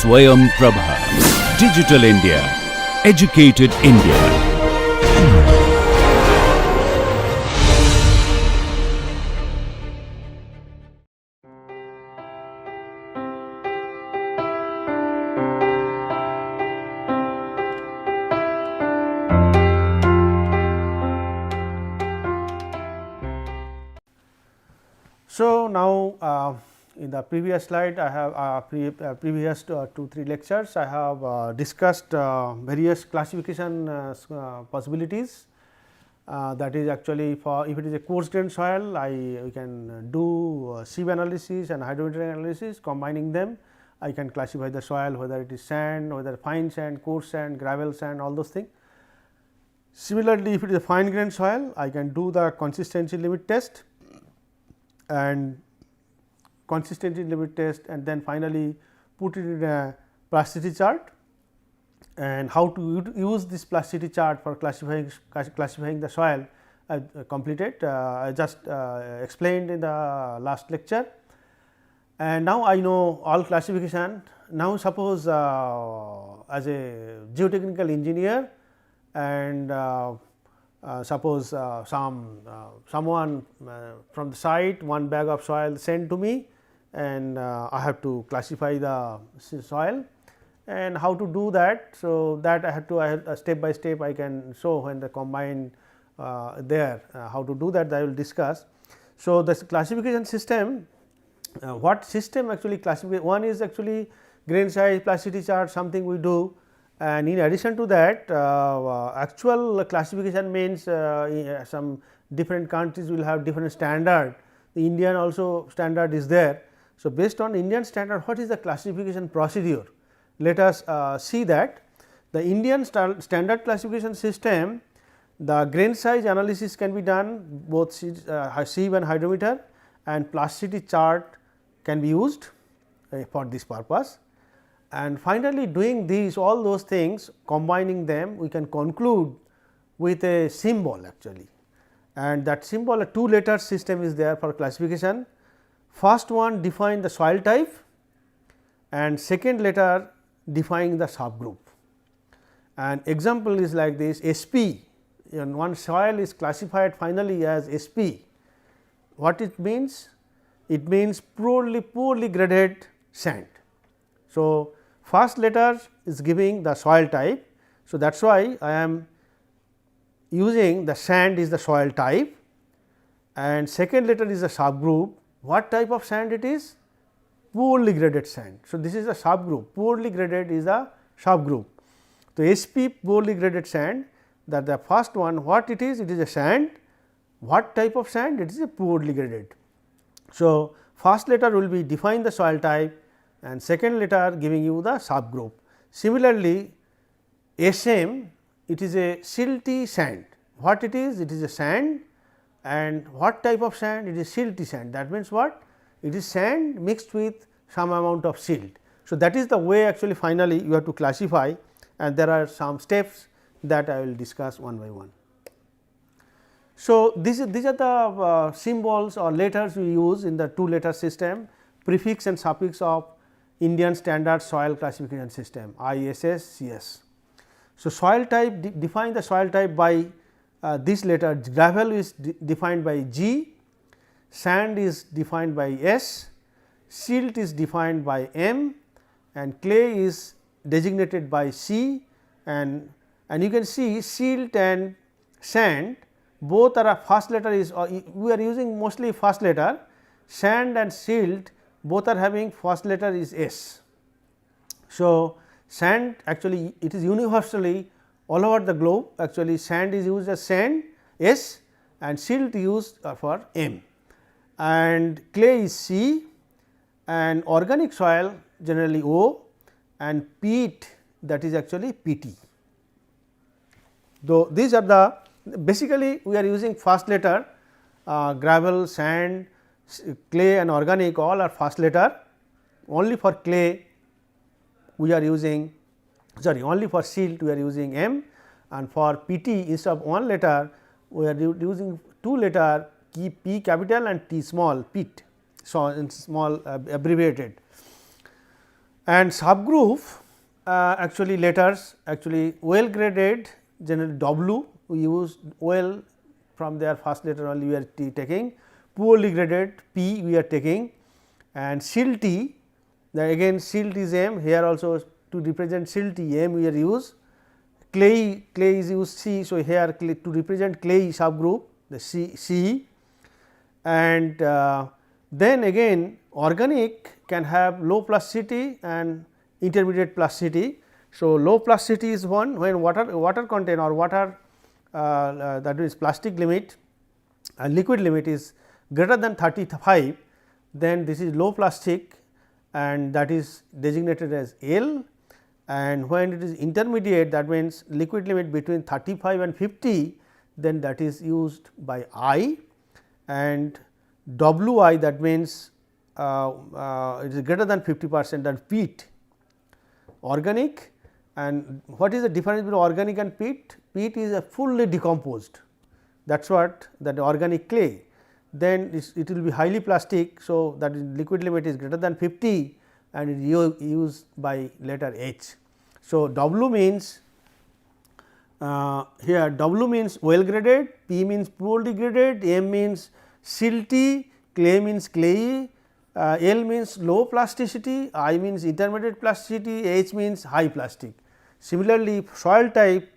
Swayam Prabha. Digital India. Educated India. So, now in the previous slide I have previous 2-3 lectures I have discussed various classification possibilities, that is actually for if it is a coarse grained soil we can do sieve analysis and hydrometer analysis, combining them I can classify the soil whether it is sand, whether fine sand, coarse sand, gravel sand, all those things. Similarly, if it is a fine grained soil I can do the consistency limit test and consistency limit test, and then finally put it in a plasticity chart, and how to use this plasticity chart for classifying the soil completed I just explained in the last lecture. And now I know all classification. Now suppose as a geotechnical engineer, and suppose someone from the site one bag of soil sent to me, and I have to classify the soil, and how to do that. So, that I have to step by step I can show when the combine there how to do that I will discuss. So, this classification system, what system actually classify, one is actually grain size plasticity chart, something we do, and in addition to that actual classification means some different countries will have different standard, the Indian also standard is there. So, based on Indian standard what is the classification procedure? Let us see that the Indian standard classification system, the grain size analysis can be done both sieve and hydrometer, and plasticity chart can be used for this purpose. And finally, doing these all those things, combining them, we can conclude with a symbol actually, and that symbol a 2-letter system is there for classification. First one define the soil type, and second letter define the subgroup. And example is like this: SP, and one soil is classified finally as SP. What it means? It means poorly graded sand. So, first letter is giving the soil type. So, that is why I am using the sand is the soil type, and second letter is the subgroup. What type of sand it is? Poorly graded sand. So, this is a subgroup, poorly graded is a subgroup. So, SP poorly graded sand, that the first one what it is? It is a sand. What type of sand? It is a poorly graded. So, first letter will be define the soil type, and second letter giving you the subgroup. Similarly, SM, it is a silty sand. What it is? It is a sand, and what type of sand? It is silty sand. That means what? It is sand mixed with some amount of silt. So, that is the way actually finally you have to classify, and there are some steps that I will discuss one by one. So, these are the symbols or letters we use in the 2-letter system, prefix and suffix of Indian standard soil classification system ISSCS. So, soil type define the soil type by this letter. Gravel is defined by G, sand is defined by S, silt is defined by M, and clay is designated by C, and you can see silt and sand both are a first letter is we are using mostly first letter, sand and silt both are having first letter is S. So, sand actually it is universally all over the globe, actually sand is used as sand S, and silt used for M, and clay is C, and organic soil generally O, and peat that is actually PT. Though these are the basically we are using first letter, gravel, sand, clay and organic all are first letter. Only for clay we are using only for silt we are using M, and for PT instead of one letter we are using 2 letter P capital and T small, pit, so in small abbreviated. and subgroup actually letters actually well graded, generally W we use well from their first letter only we are taking, poorly graded P we are taking, and silty, that again silt is M, here also to represent silty M we are use, clay is used C. So, here to represent clay subgroup the C, and then again organic can have low plasticity and intermediate plasticity. So, low plasticity is one when water content or water that is plastic limit and liquid limit is greater than 35, then this is low plastic and that is designated as L, and when it is intermediate, that means liquid limit between 35 and 50, then that is used by I, and Wi, that means it is greater than 50% than peat. Organic, and what is the difference between organic and peat? Peat is a fully decomposed, that is what that organic clay, then it will be highly plastic. So, that is liquid limit is greater than 50 and it is used by letter H. So, W means here W means well graded, P means poorly graded, M means silty, clay means clayey, L means low plasticity, I means intermediate plasticity, H means high plastic. Similarly, soil type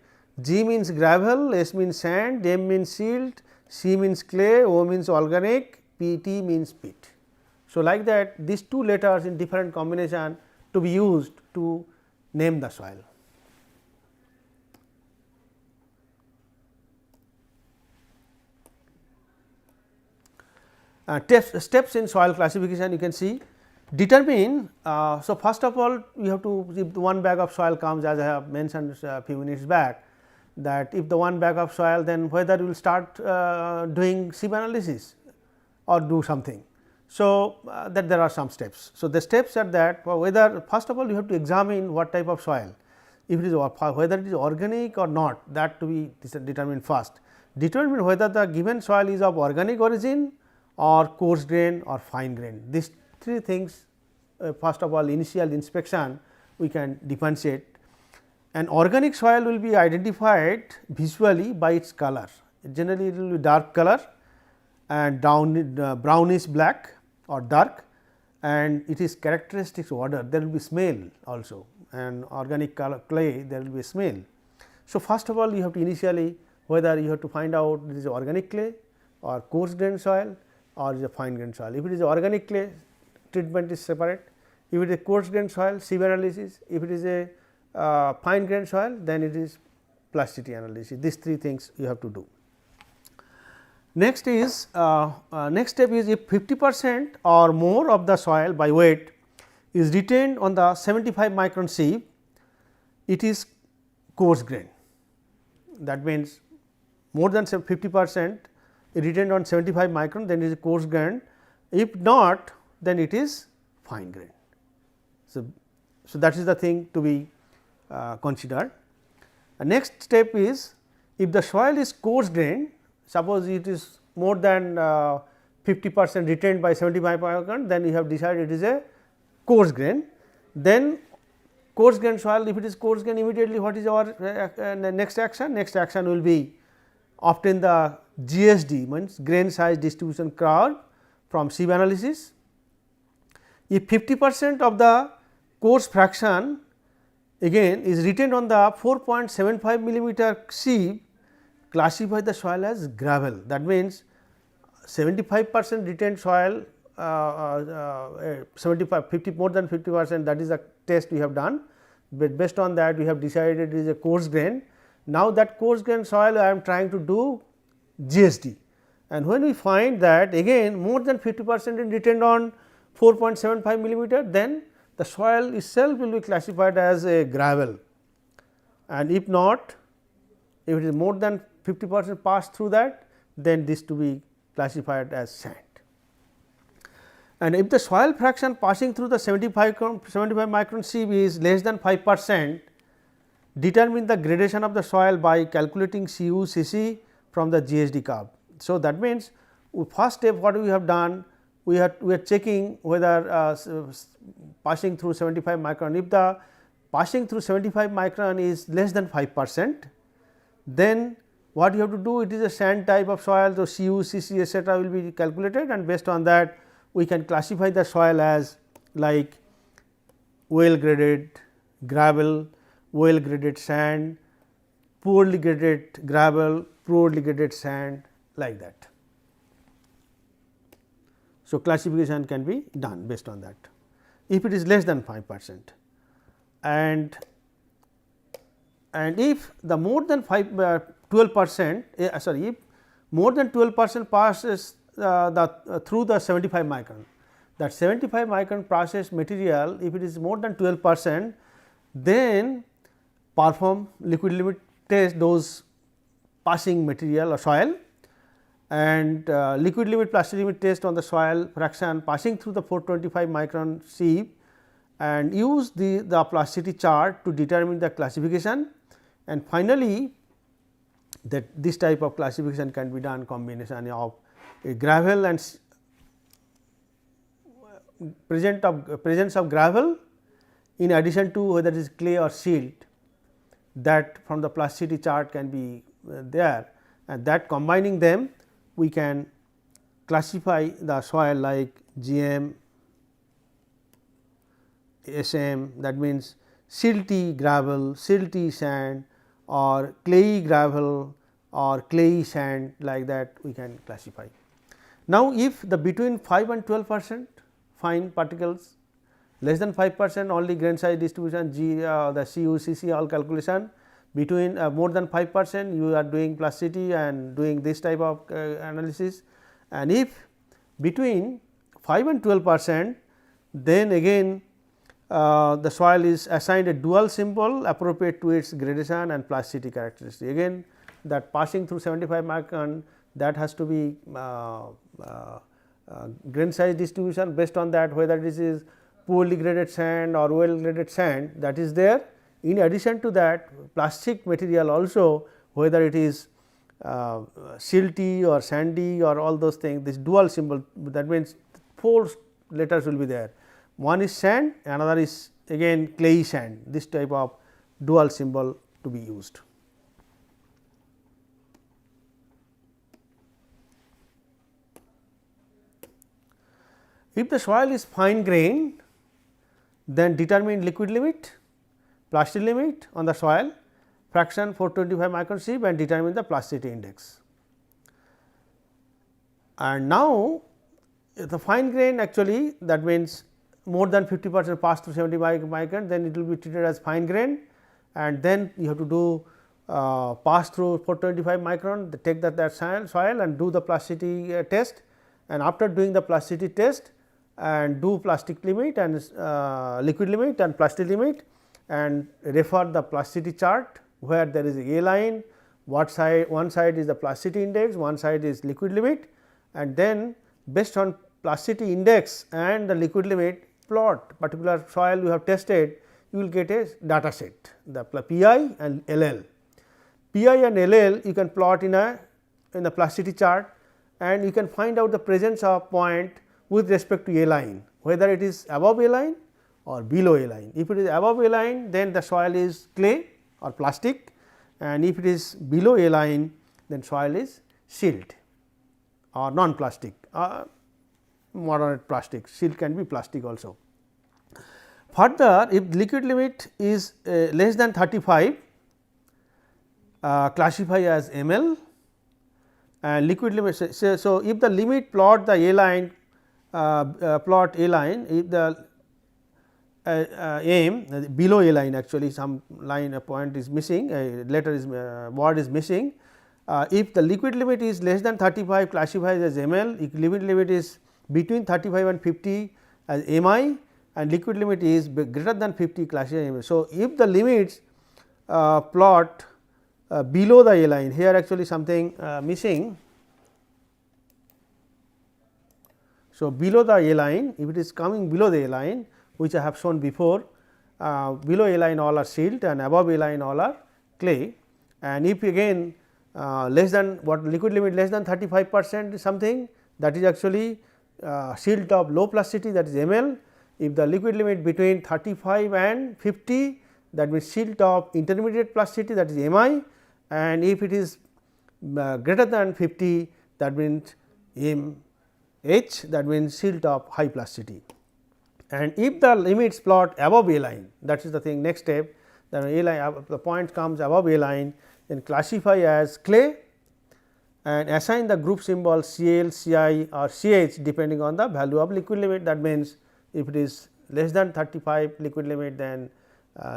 G means gravel, S means sand, M means silt, C means clay, O means organic, T means peat. So, like that these two letters in different combination to be used to name the soil. Steps in soil classification you can see, determine. So, first of all you have to, if the one bag of soil comes, as I have mentioned a few minutes back, that if the one bag of soil, then whether you will start doing sieve analysis or do something. So, that there are some steps. So, the steps are that whether first of all you have to examine what type of soil, if it is whether it is organic or not, that to be determined first. Determine whether the given soil is of organic origin or coarse grain or fine grain. These three things first of all initial inspection we can differentiate. An organic soil will be identified visually by its color, generally it will be dark color and brownish black or dark, and it is characteristic odor, there will be smell also, and organic color clay there will be smell. So, first of all you have to initially whether you have to find out it is organic clay or coarse grain soil or is a fine grain soil. If it is organic clay, treatment is separate. If it is coarse grain soil, sieve analysis. If it is a fine grain soil, then it is plasticity analysis. These three things you have to do. Next is next step is if 50% or more of the soil by weight is retained on the 75 micron sieve, it is coarse grain. That means more than 50% retained on 75 micron, then it is coarse grain. If not, then it is fine grain. So, that is the thing to be considered. Next step is if the soil is coarse grain, suppose it is more than 50% retained by 75 micron, then you have decided it is a coarse grain. Then coarse grain soil, if it is coarse grain, immediately what is our next action? Next action will be obtain the GSD, means grain size distribution curve from sieve analysis. If 50% of the coarse fraction again is retained on the 4.75 millimeter sieve, classify the soil as gravel. That means 75% retained soil, 75 50 more than 50%, that is the test we have done, but based on that we have decided it is a coarse grain. Now, that coarse grain soil I am trying to do GSD, and when we find that again more than 50% is retained on 4.75 millimeter, then the soil itself will be classified as a gravel, and if not, if it is more than 50% passed through that, then this to be classified as sand. And if the soil fraction passing through the 75 micron sieve is less than 5%, determine the gradation of the soil by calculating CU/Cc from the GSD curve. So, that means first step what we have done, we are checking whether passing through 75 micron. If the passing through 75 micron is less than 5%, then what you have to do, it is a sand type of soil. So, Cu, Cc etcetera will be calculated, and based on that we can classify the soil as like well graded gravel, well graded sand, poorly graded gravel, poorly graded sand, like that. So, classification can be done based on that if it is less than 5%, and if the more than 12%, sorry, if more than 12% passes through the 75 micron, that 75 micron process material, if it is more than 12%, then perform liquid limit test those passing material or soil, and liquid limit plastic limit test on the soil fraction passing through the 425 micron sieve, and use the plasticity chart to determine the classification, and finally, that this type of classification can be done combination of a gravel and presence of gravel in addition to whether it is clay or silt, that from the plasticity chart can be there, and that combining them we can classify the soil like GM, SM, that means silty gravel, silty sand, or clayey gravel or clayey sand, like that we can classify. Now, if the between 5 and 12% fine particles, less than 5% only grain size distribution, the Cu, Cc all calculation, between more than 5% you are doing plasticity and doing this type of analysis, and if between 5 and 12%, then again the soil is assigned a dual symbol appropriate to its gradation and plasticity characteristic. Again that passing through 75 micron, that has to be grain size distribution, based on that whether this is poorly graded sand or well graded sand, that is there. In addition to that, plastic material also, whether it is silty or sandy or all those things, this dual symbol, that means 4 letters will be there. One is sand, another is again clayey sand, this type of dual symbol to be used. If the soil is fine grained, then determine liquid limit, plastic limit on the soil, fraction 425 micron sieve, and determine the plasticity index. And now, if the fine grain actually, that means more than 50% pass through 75 micron, then it will be treated as fine grain, and then you have to do pass through 425 micron, take that soil and do the plasticity test, and after doing the plasticity test and do plastic limit and liquid limit and plastic limit, and refer the plasticity chart where there is a line, one side is the plasticity index, one side is liquid limit, and then based on plasticity index and the liquid limit plot particular soil you have tested, you will get a data set, the Pi and LL. Pi and LL you can plot in the plasticity chart, and you can find out the presence of point with respect to a line, whether it is above a line or below a line. If it is above a line, then the soil is clay or plastic, and if it is below a line, then soil is silt or non plastic, moderate plastic, silt can be plastic also. Further, if liquid limit is less than 35, classify as ML, and liquid limit. So, if the limit plot the A line, plot A line, if the aim below A line, actually some line, a point is missing, a letter is word is missing. If the liquid limit is less than 35, classifies as ML, if liquid limit is between 35 and 50 as MI, and liquid limit is greater than 50, classified as ML. So, if the limits plot below the A line, here actually something missing. So, below the A line, if it is coming below the A line, which I have shown before, below A line all are silt and above A line all are clay, and if again less than what liquid limit less than 35% is something, that is actually silt of low plasticity, that is ML, if the liquid limit between 35 and 50, that means silt of intermediate plasticity, that is Mi, and if it is greater than 50, that means MH, that means silt of high plasticity. And if the limits plot above A line, that is the thing next step, then A line, the point comes above A line, then classify as clay and assign the group symbol Cl, Ci or Ch depending on the value of liquid limit. That means, if it is less than 35 liquid limit, then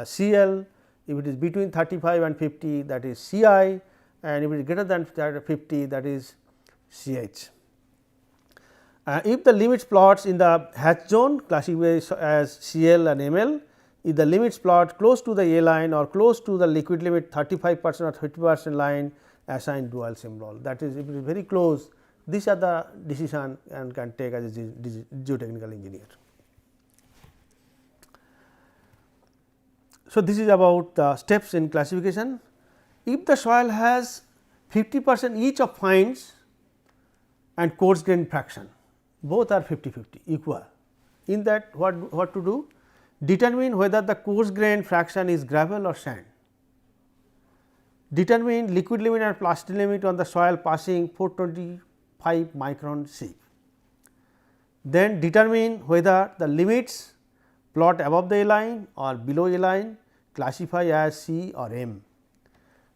Cl, if it is between 35 and 50, that is Ci, and if it is greater than 50, that is Ch. If the limits plots in the hatch zone, classify as Cl and Ml. If the limits plot close to the A line or close to the liquid limit 35% or 30% line, assign dual symbol. That is, if it is very close, these are the decision and can take as a geotechnical engineer. So, this is about the steps in classification. If the soil has 50% each of fines and coarse grain fraction, both are 50-50 equal. In that, what to do? Determine whether the coarse grain fraction is gravel or sand. Determine liquid limit and plastic limit on the soil passing 425 micron sieve. Then determine whether the limits plot above the A line or below A line, classify as C or M.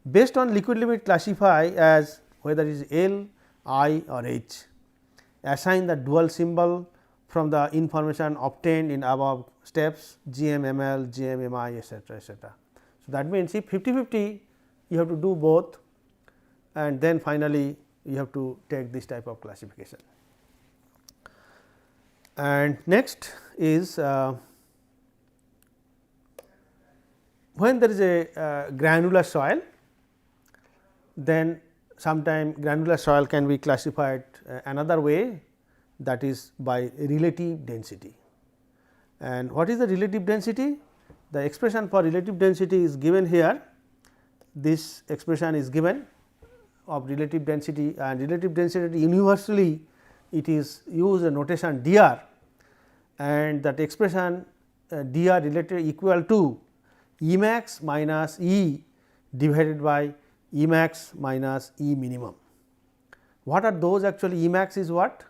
Based on liquid limit, classify as whether it is L, I or H. Assign the dual symbol from the information obtained in above steps GM/ml, GM/mi, etc., etc. So, that means, if 50-50, you have to do both, and then finally, you have to take this type of classification. And next is when there is a granular soil, then sometime granular soil can be classified another way, that is by relative density. And what is the relative density? The expression for relative density is given here. This expression is given of relative density, and relative density universally it is used a notation dr, and that expression dr related equal to E max minus E divided by E max minus E minimum. What are those actually? E max is what?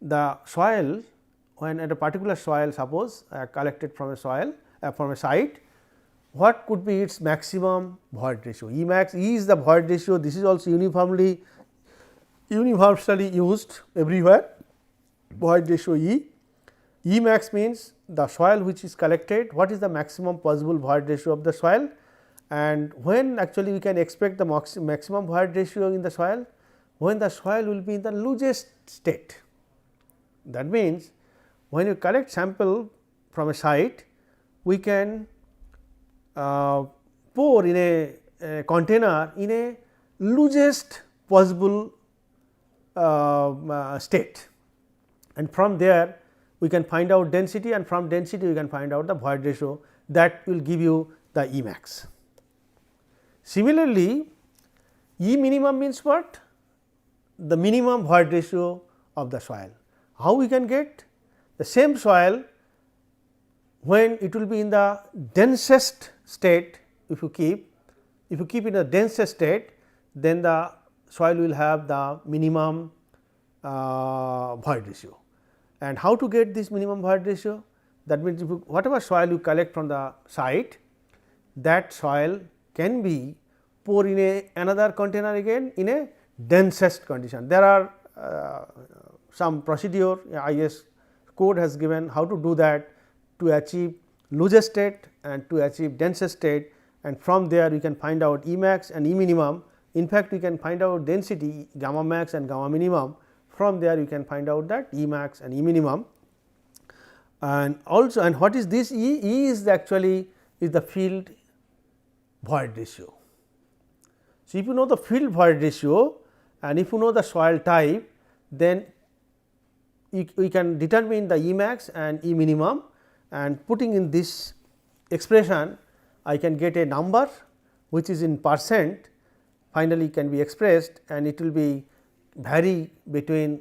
The soil, when at a particular soil, suppose collected from a soil from a site, what could be its maximum void ratio? E max, E is the void ratio, this is also universally used everywhere, void ratio E. E max means the soil which is collected, what is the maximum possible void ratio of the soil, and when actually we can expect the maximum void ratio in the soil, when the soil will be in the loosest state. That means, when you collect sample from a site, we can pour in a container in a loosest possible state, and from there we can find out density, and from density we can find out the void ratio, that will give you the E max. Similarly, E minimum means what? The minimum void ratio of the soil. How we can get? The same soil, when it will be in the densest state, if you keep in the densest state, then the soil will have the minimum void ratio. And how to get this minimum void ratio? That means, if whatever soil you collect from the site, that soil can be poured in another container again in a densest condition. There are some procedure IS code has given how to do that to achieve loosest state and to achieve densest state, and from there you can find out E max and E minimum. In fact, we can find out density gamma max and gamma minimum. From there you can find out that E max and E minimum. And also, and what is this E? E is actually is the field void ratio. So, if you know the field void ratio and if you know the soil type, then we can determine the E max and E minimum, and putting in this expression I can get a number which is in percent, finally can be expressed, and it will be vary between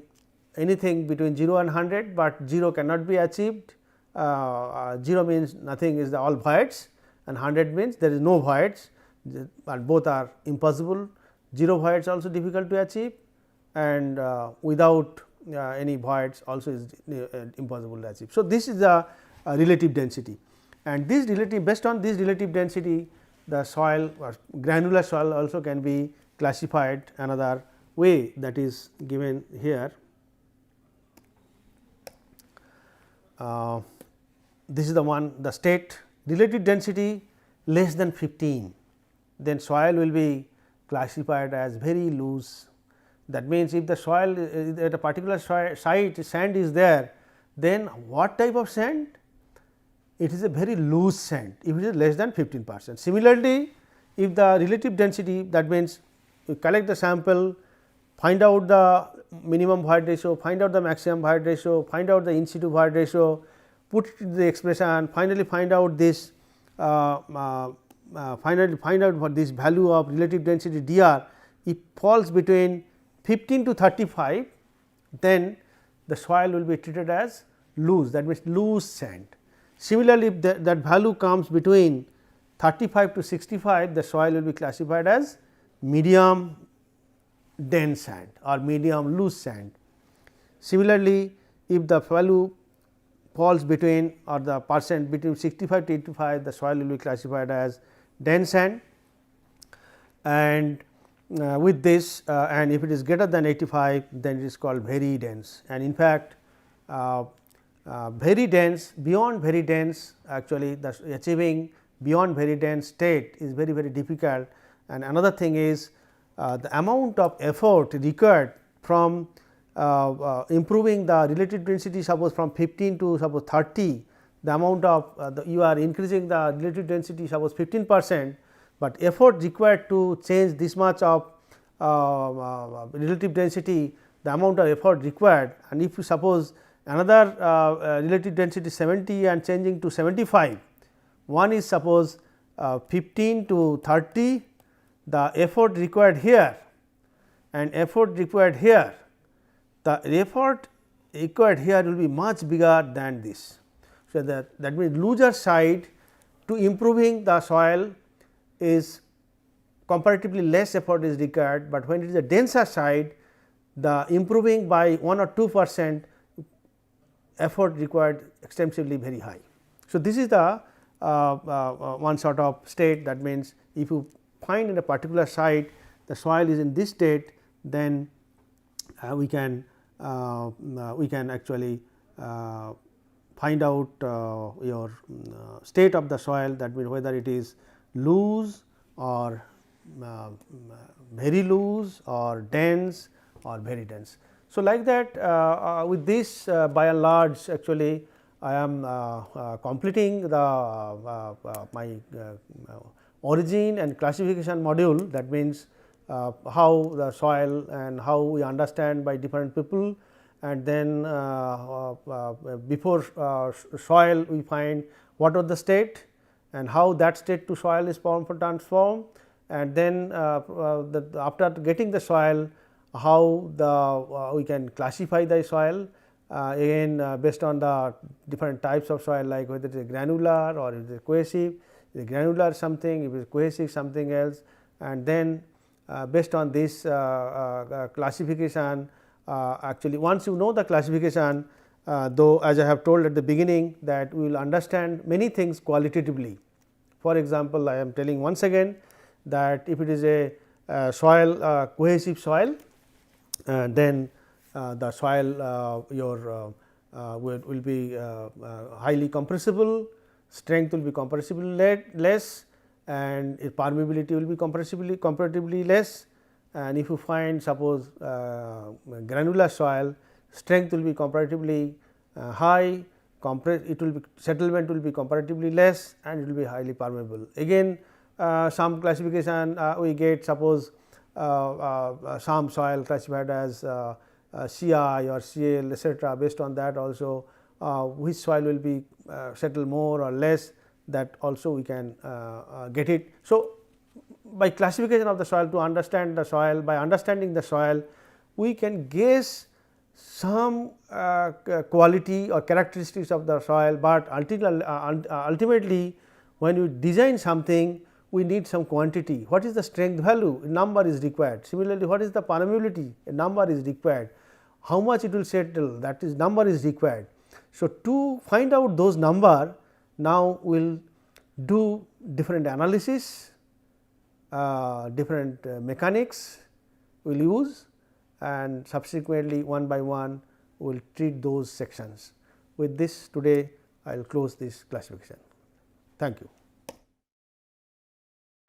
anything between 0 and 100, but 0 cannot be achieved 0 means nothing is the all voids, and 100 means there is no voids, and both are impossible. 0 voids also difficult to achieve, and without any voids also is impossible to achieve. So, this is the relative density, and this relative, based on this relative density, the soil or granular soil also can be classified another way, that is given here. This is the one, the state relative density less than 15, then soil will be classified as very loose. That means, if the soil at a particular site sand is there, then what type of sand? It is a very loose sand, if it is less than 15%. Similarly, if the relative density, that means we collect the sample, find out the minimum void ratio, find out the maximum void ratio, find out the in situ void ratio, put it in the expression, finally find out this finally find out what this value of relative density dr, if falls between 15 to 35, then the soil will be treated as loose, that means loose sand. Similarly, if that value comes between 35 to 65, the soil will be classified as medium dense sand or medium loose sand. Similarly, if the value falls between or the percent between 65 to 85, the soil will be classified as dense sand, and with this and if it is greater than 85, then it is called very dense. And in fact, very dense, beyond very dense, actually the achieving beyond very dense state is very difficult. And another thing is the amount of effort required from improving the relative density, suppose from 15 to suppose 30, the amount of you are increasing the relative density suppose 15%, but effort required to change this much of relative density, the amount of effort required, and if you suppose another relative density 70 and changing to 75, one is suppose 15 to 30, the effort required here and effort required here, the effort required here will be much bigger than this. So, that means looser side to improving the soil is comparatively less effort is required, but when it is a denser side, the improving by 1 or 2% effort required extensively very high. So, this is the one sort of state, that means if you find in a particular site the soil is in this state, then we can actually find out your state of the soil, that means whether it is loose or very loose or dense or very dense. So, like that with this by and large actually I am completing the my origin and classification module, that means how the soil and how we understand by different people, and then before soil we find what was the state and how that state to soil is transformed, and then after getting the soil, how the we can classify the soil again based on the different types of soil, like whether it is granular or it is cohesive, if it is granular something, if it is cohesive something else, and then based on this classification, actually once you know the classification, though as I have told at the beginning that we will understand many things qualitatively. For example, I am telling once again that if it is a soil cohesive soil, then the soil your will be highly compressible, strength will be compressibly less, and permeability will be comparatively less. And if you find suppose granular soil, strength will be comparatively high, it will be settlement will be comparatively less, and it will be highly permeable. Again some classification we get, suppose some soil classified as CI or CL etc., based on that also which soil will be settle more or less, that also we can get it. So, by classification of the soil, to understand the soil, by understanding the soil we can guess some quality or characteristics of the soil, but ultimately when you design something we need some quantity. What is the strength value? A number is required. Similarly, what is the permeability? A number is required. How much it will settle, that is number is required. So, to find out those number, now we will do different analysis, different mechanics we will use, and subsequently one by one we will treat those sections. With this, today I will close this classification. Thank you.